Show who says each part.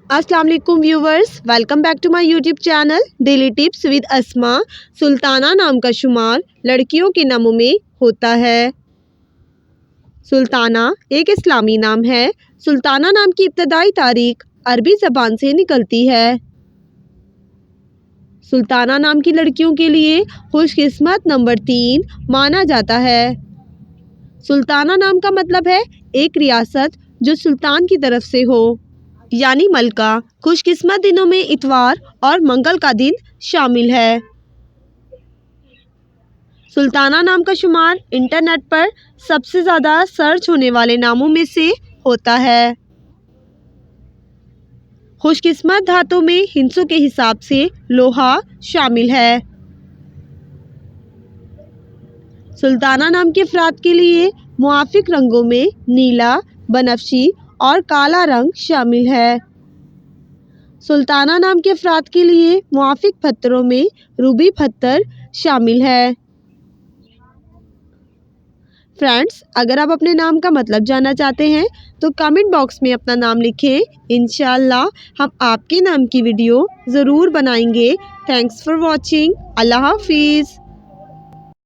Speaker 1: अस्सलाम वालेकुम viewers, welcome back to my YouTube channel daily tips with Asma. Sultana नाम का शुमार लड़कियों के नामों में होता है। सुल्ताना एक इस्लामी नाम है। सुल्ताना नाम की इब्तदाई तारीख अरबी ज़बान से निकलती है। सुल्ताना नाम की लड़कियों के लिए खुशकिस्मत नंबर 3 माना जाता है। सुल्ताना नाम का मतलब है एक रियासत जो सुल्तान की तरफ से हो, यानी मलका। खुशकिस्मत दिनों में इतवार और मंगल का दिन शामिल है। सुल्ताना नाम का शुमार इंटरनेट पर सबसे ज़्यादा सर्च होने वाले नामों में से होता है। खुशकिस्मत धातु में हिंसों के हिसाब से लोहा शामिल है। सुल्ताना नाम के अफराद के लिए मुआफिक रंगों में नीला, बनफशी और काला रंग शामिल है। सुल्ताना नाम के अफराद के लिए मुआफिक पत्थरों में रूबी पत्थर शामिल है। फ्रेंड्स, अगर आप अपने नाम का मतलब जानना चाहते हैं तो कमेंट बॉक्स में अपना नाम लिखें। इंशाअल्लाह हम आपके नाम की वीडियो ज़रूर बनाएंगे। Thanks for watching. अल्लाह हाफिज़।